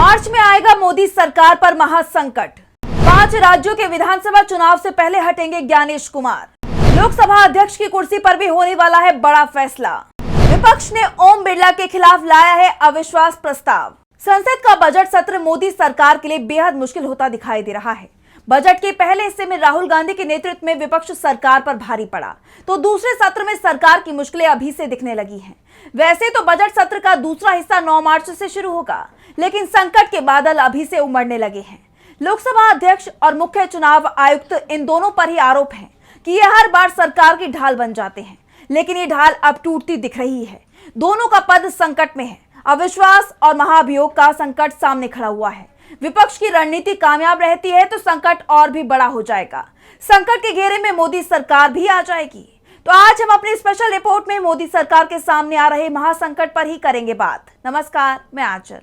मार्च में आएगा मोदी सरकार पर महासंकट। 5 राज्यों के विधानसभा चुनाव से पहले हटेंगे ज्ञानेश कुमार। लोकसभा अध्यक्ष की कुर्सी पर भी होने वाला है बड़ा फैसला। विपक्ष ने ओम बिरला के खिलाफ लाया है अविश्वास प्रस्ताव। संसद का बजट सत्र मोदी सरकार के लिए बेहद मुश्किल होता दिखाई दे रहा है। बजट के पहले हिस्से में राहुल गांधी के नेतृत्व में विपक्ष सरकार पर भारी पड़ा, तो दूसरे सत्र में सरकार की मुश्किलें अभी से दिखने लगी हैं। वैसे तो बजट सत्र का दूसरा हिस्सा 9 मार्च से शुरू होगा, लेकिन संकट के बादल अभी से उमड़ने लगे हैं। लोकसभा अध्यक्ष और मुख्य चुनाव आयुक्त इन दोनों पर ही आरोप है कि ये हर बार सरकार की ढाल बन जाते हैं, लेकिन ये ढाल अब टूटती दिख रही है। दोनों का पद संकट में है। अविश्वास और महाभियोग का संकट सामने खड़ा हुआ है। विपक्ष की रणनीति कामयाब रहती है तो संकट और भी बड़ा हो जाएगा। संकट के घेरे में मोदी सरकार भी आ जाएगी। तो आज हम अपनी स्पेशल रिपोर्ट में मोदी सरकार के सामने आ रहे महासंकट पर ही करेंगे बात। नमस्कार, मैं आंचल।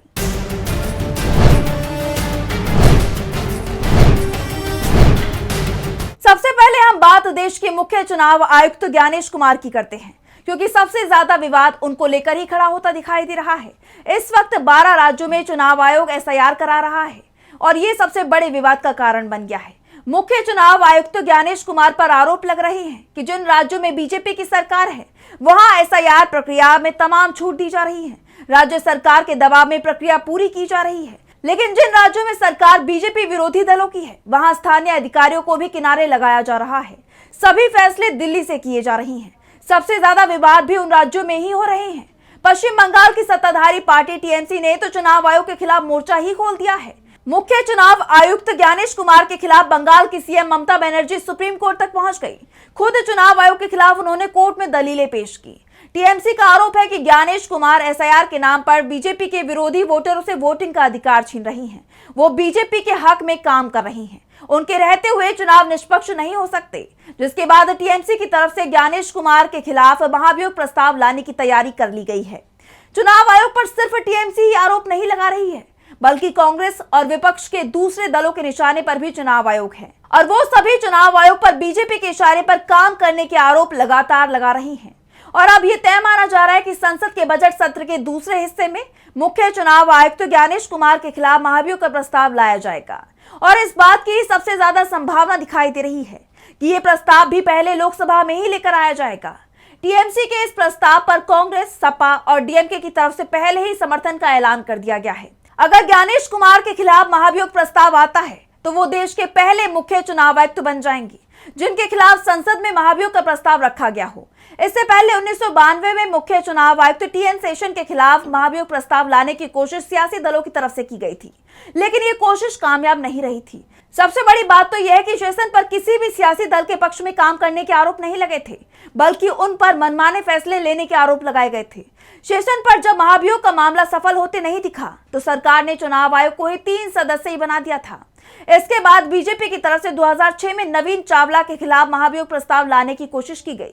सबसे पहले हम बात देश के मुख्य चुनाव आयुक्त ज्ञानेश कुमार की करते हैं, क्योंकि सबसे ज्यादा विवाद उनको लेकर ही खड़ा होता दिखाई दे रहा है। इस वक्त 12 राज्यों में चुनाव आयोग एसआईआर करा रहा है और ये सबसे बड़े विवाद का कारण बन गया है। मुख्य चुनाव आयुक्त ज्ञानेश कुमार पर आरोप लग रहे हैं कि जिन राज्यों में बीजेपी की सरकार है, वहां एसआईआर प्रक्रिया में तमाम छूट दी जा रही है। राज्य सरकार के दबाव में प्रक्रिया पूरी की जा रही है, लेकिन जिन राज्यों में सरकार बीजेपी विरोधी दलों की है, वहां स्थानीय अधिकारियों को भी किनारे लगाया जा रहा है। सभी फैसले दिल्ली से किए जा रहे हैं। सबसे ज्यादा विवाद भी उन राज्यों में ही हो रहे हैं। पश्चिम बंगाल की सत्ताधारी पार्टी टीएमसी ने तो चुनाव आयोग के खिलाफ मोर्चा ही खोल दिया है। मुख्य चुनाव आयुक्त ज्ञानेश कुमार के खिलाफ बंगाल की CM Mamata Banerjee supreme court तक पहुंच गई। खुद चुनाव आयोग के खिलाफ उन्होंने कोर्ट में दलीलें पेश की। टीएमसी का आरोप है कि ज्ञानेश कुमार एसआईआर के नाम पर बीजेपी के विरोधी वोटरों से वोटिंग का अधिकार छीन रही हैं। वो बीजेपी के हक में काम कर रही हैं। उनके रहते हुए चुनाव निष्पक्ष नहीं हो सकते, जिसके बाद टीएमसी की तरफ से ज्ञानेश कुमार के खिलाफ महाभियोग प्रस्ताव लाने की तैयारी कर ली गई है। चुनाव आयोग पर सिर्फ टीएमसी ही आरोप नहीं लगा रही है, बल्कि कांग्रेस और विपक्ष के दूसरे दलों के निशाने पर भी चुनाव आयोग है, और वो सभी चुनाव आयोग पर बीजेपी के इशारे पर काम करने के आरोप लगातार लगा रही हैं। और अब ये तय माना जा रहा है कि संसद के बजट सत्र के दूसरे हिस्से में मुख्य चुनाव आयुक्त ज्ञानेश कुमार के खिलाफ महाभियोग का प्रस्ताव लाया जाएगा। और इस बात की सबसे ज्यादा संभावना दिखाई दे रही है कि ये प्रस्ताव भी पहले लोकसभा में ही लेकर आया जाएगा। टीएमसी के इस प्रस्ताव पर कांग्रेस, सपा और डीएमके की तरफ से पहले ही समर्थन का ऐलान कर दिया गया है। अगर ज्ञानेश कुमार के खिलाफ महाभियोग प्रस्ताव आता है तो वो देश के पहले मुख्य चुनाव आयुक्त बन जाएंगे जिनके खिलाफ संसद में महाभियोग का प्रस्ताव रखा गया हो। इससे पहले 1992 में मुख्य चुनाव आयुक्त टीएन शेषन के खिलाफ महाभियोग प्रस्ताव लाने की कोशिश सियासी दलों की तरफ से की गई थी, लेकिन ये कोशिश कामयाब नहीं रही थी। सबसे बड़ी बात तो यह है कि शेषन पर किसी भी सियासी दल के पक्ष में काम करने के आरोप नहीं लगे थे, बल्कि उन पर मनमाने फैसले लेने के आरोप लगाए गए थे। शेषन पर जब महाभियोग का मामला सफल होते नहीं दिखा तो सरकार ने चुनाव आयोग को ही 3 सदस्य ही बना दिया था। इसके बाद बीजेपी की तरफ से 2006 में नवीन चावला के खिलाफ महाभियोग प्रस्ताव लाने की कोशिश की गई।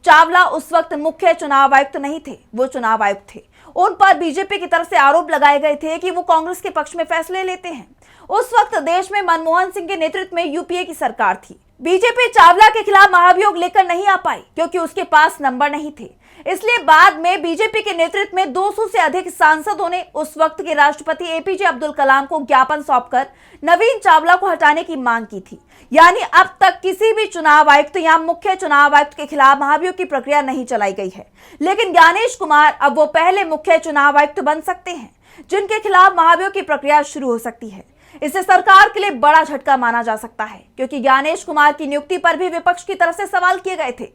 चावला उस वक्त मुख्य चुनाव आयुक्त नहीं थे, वो चुनाव आयुक्त थे। उन पर बीजेपी की तरफ से आरोप लगाए गए थे कि वो कांग्रेस के पक्ष में फैसले लेते हैं। उस वक्त देश में मनमोहन सिंह के नेतृत्व में यूपीए की सरकार थी। बीजेपी चावला के खिलाफ महाभियोग लेकर नहीं आ पाई क्योंकि उसके पास नंबर नहीं थे। इसलिए बाद में बीजेपी के नेतृत्व में 200 से अधिक सांसदों ने उस वक्त के राष्ट्रपति एपीजे अब्दुल कलाम को ज्ञापन सौंपकर नवीन चावला को हटाने की मांग की थी। यानी अब तक किसी भी चुनाव आयुक्त या मुख्य चुनाव आयुक्त के खिलाफ महाभियोग की प्रक्रिया नहीं चलाई गई है, लेकिन ज्ञानेश कुमार अब वो पहले मुख्य चुनाव आयुक्त बन सकते हैं जिनके खिलाफ महाभियोग की प्रक्रिया शुरू हो सकती है। इसे सरकार के लिए बड़ा झटका माना जा सकता है, क्योंकि ज्ञानेश कुमार की नियुक्ति पर भी विपक्ष की तरफ से सवाल किए गए थे।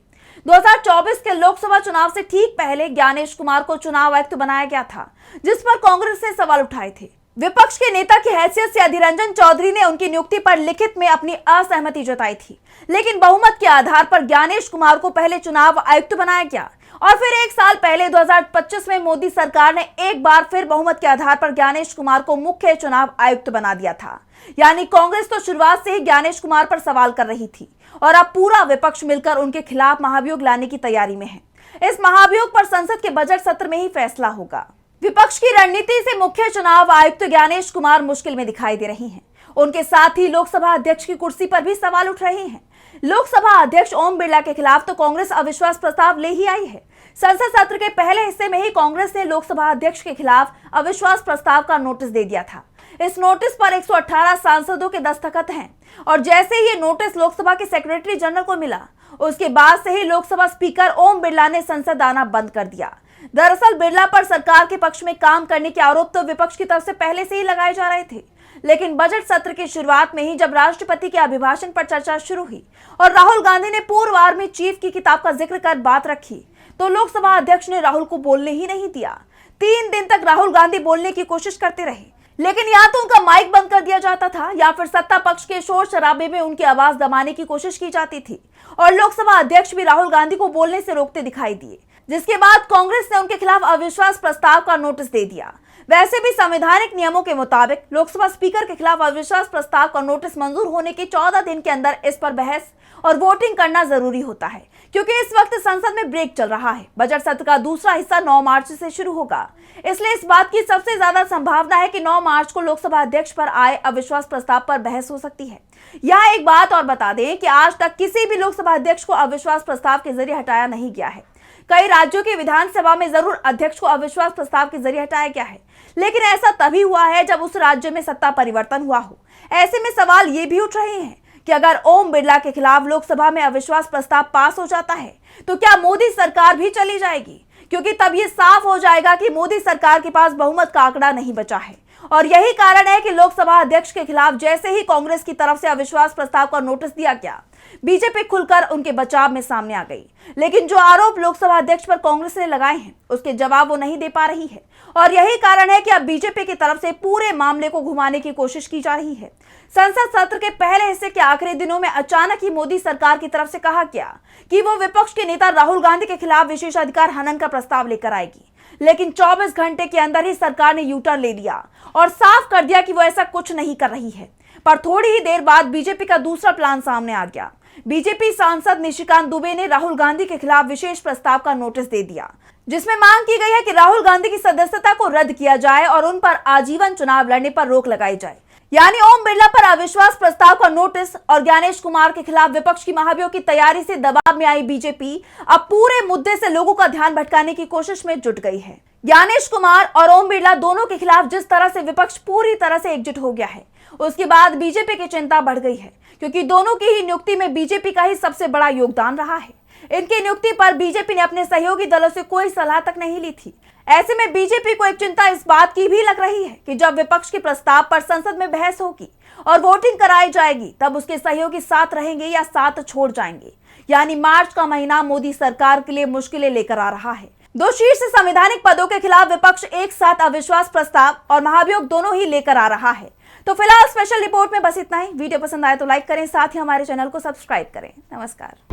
2024 के लोकसभा चुनाव से ठीक पहले ज्ञानेश कुमार को चुनाव आयुक्त बनाया गया था, जिस पर कांग्रेस ने सवाल उठाए थे। विपक्ष के नेता की हैसियत से अधीर रंजन चौधरी ने उनकी नियुक्ति पर लिखित में अपनी असहमति जताई थी, लेकिन बहुमत के आधार पर ज्ञानेश कुमार को पहले चुनाव आयुक्त बनाया गया और फिर 1 साल पहले 2025 में मोदी सरकार ने एक बार फिर बहुमत के आधार पर ज्ञानेश कुमार को मुख्य चुनाव आयुक्त बना दिया था। यानी कांग्रेस तो शुरुआत से ही ज्ञानेश कुमार पर सवाल कर रही थी और अब पूरा विपक्ष मिलकर उनके खिलाफ महाभियोग लाने की तैयारी में है। इस महाभियोग पर संसद के बजट सत्र में ही फैसला होगा। विपक्ष की रणनीति से मुख्य चुनाव आयुक्त ज्ञानेश कुमार मुश्किल में दिखाई दे रही हैं। उनके साथ ही लोकसभा अध्यक्ष की कुर्सी पर भी सवाल उठ रहे हैं। लोकसभा अध्यक्ष ओम बिरला के खिलाफ तो कांग्रेस अविश्वास प्रस्ताव ले ही आई है। संसद सत्र के पहले हिस्से में ही कांग्रेस ने लोकसभा अध्यक्ष के खिलाफ अविश्वास प्रस्ताव का नोटिस दे दिया था। इस नोटिस पर 118 सांसदों के दस्तखत हैं और जैसे ही ये नोटिस लोकसभा के सेक्रेटरी जनरल को मिला, उसके बाद से ही लोकसभा स्पीकर ओम बिरला ने संसद आना बंद कर दिया। दरअसल बिरला पर सरकार के पक्ष में काम करने के आरोप तो विपक्ष की तरफ से पहले से ही लगाए जा रहे थे, लेकिन बजट सत्र की शुरुआत में ही जब राष्ट्रपति के अभिभाषण पर चर्चा शुरू हुई और राहुल गांधी ने पूर्व आर्मी चीफ की किताब का जिक्र कर बात रखी, तो लोकसभा अध्यक्ष ने राहुल को बोलने ही नहीं दिया। 3 दिन तक राहुल गांधी बोलने की कोशिश करते रहे, लेकिन या तो उनका माइक बंद कर दिया जाता था या फिर सत्ता पक्ष के शोर शराबे में उनकी आवाज दबाने की कोशिश की जाती थी और लोकसभा अध्यक्ष भी राहुल गांधी को बोलने से रोकते दिखाई दिए, जिसके बाद कांग्रेस ने उनके खिलाफ अविश्वास प्रस्ताव का नोटिस दे दिया। वैसे भी संवैधानिक नियमों के मुताबिक लोकसभा स्पीकर के खिलाफ अविश्वास प्रस्ताव का नोटिस मंजूर होने के 14 दिन के अंदर इस पर बहस और वोटिंग करना जरूरी होता है, क्योंकि इस वक्त संसद में ब्रेक चल रहा है। बजट सत्र का दूसरा हिस्सा 9 मार्च से शुरू होगा, इसलिए इस बात की सबसे ज्यादा संभावना है कि 9 मार्च को लोकसभा अध्यक्ष पर आए अविश्वास प्रस्ताव पर बहस हो सकती है। यहाँ एक बात और बता दें कि आज तक किसी भी लोकसभा अध्यक्ष को अविश्वास प्रस्ताव के जरिए हटाया नहीं गया है। कई राज्यों की विधानसभा में जरूर अध्यक्ष को अविश्वास प्रस्ताव के जरिए हटाया गया है, लेकिन ऐसा तभी हुआ है जब उस राज्य में सत्ता परिवर्तन हुआ हो। ऐसे में सवाल ये भी उठ रहे हैं कि अगर ओम बिरला के खिलाफ लोकसभा में अविश्वास प्रस्ताव पास हो जाता है तो क्या मोदी सरकार भी चली जाएगी, क्योंकि तब ये साफ हो जाएगा कि मोदी सरकार के पास बहुमत का आंकड़ा नहीं बचा है। और यही कारण है कि लोकसभा अध्यक्ष के खिलाफ जैसे ही कांग्रेस की तरफ से अविश्वास प्रस्ताव का नोटिस दिया गया, बीजेपी खुलकर उनके बचाव में सामने आ गई। लेकिन जो आरोप लोकसभा अध्यक्ष पर कांग्रेस ने लगाए हैं, उसके जवाब वो नहीं दे पा रही है और यही कारण है कि अब बीजेपी की तरफ से पूरे मामले को घुमाने की कोशिश की जा रही है। संसद सत्र के पहले हिस्से के आखिरी दिनों में अचानक ही मोदी सरकार की तरफ से कहा गया कि वो विपक्ष के नेता राहुल गांधी के खिलाफ विशेषाधिकार हनन का प्रस्ताव लेकर आएगी, लेकिन 24 घंटे के अंदर ही सरकार ने यू टर्न ले लिया और साफ कर दिया कि वो ऐसा कुछ नहीं कर रही है। पर थोड़ी ही देर बाद बीजेपी का दूसरा प्लान सामने आ गया। बीजेपी सांसद निशिकांत दुबे ने राहुल गांधी के खिलाफ विशेष प्रस्ताव का नोटिस दे दिया, जिसमें मांग की गई है कि राहुल गांधी की सदस्यता को रद्द किया जाए और उन पर आजीवन चुनाव लड़ने पर रोक लगाई जाए। यानी ओम बिरला पर अविश्वास प्रस्ताव का नोटिस और ज्ञानेश कुमार के खिलाफ विपक्ष की महाभियोग की तैयारी से दबाव में आई बीजेपी अब पूरे मुद्दे से लोगों का ध्यान भटकाने की कोशिश में जुट गई है। ज्ञानेश कुमार और ओम बिरला दोनों के खिलाफ जिस तरह से विपक्ष पूरी तरह से एकजुट हो गया है, उसके बाद बीजेपी की चिंता बढ़ गई है, क्योंकि दोनों की ही नियुक्ति में बीजेपी का ही सबसे बड़ा योगदान रहा है। इनकी नियुक्ति पर बीजेपी ने अपने सहयोगी दलों से कोई सलाह तक नहीं ली थी। ऐसे में बीजेपी को एक चिंता इस बात की भी लग रही है कि जब विपक्ष के प्रस्ताव पर संसद में बहस होगी और वोटिंग कराई जाएगी, तब उसके सहयोगी साथ रहेंगे या साथ छोड़ जाएंगे। यानी मार्च का महीना मोदी सरकार के लिए मुश्किलें लेकर आ रहा है। 2 शीर्ष संवैधानिक पदों के खिलाफ विपक्ष एक साथ अविश्वास प्रस्ताव और महाभियोग दोनों ही लेकर आ रहा है। तो फिलहाल स्पेशल रिपोर्ट में बस इतना ही। वीडियो पसंद आए तो लाइक करें, साथ ही हमारे चैनल को सब्सक्राइब करें। नमस्कार।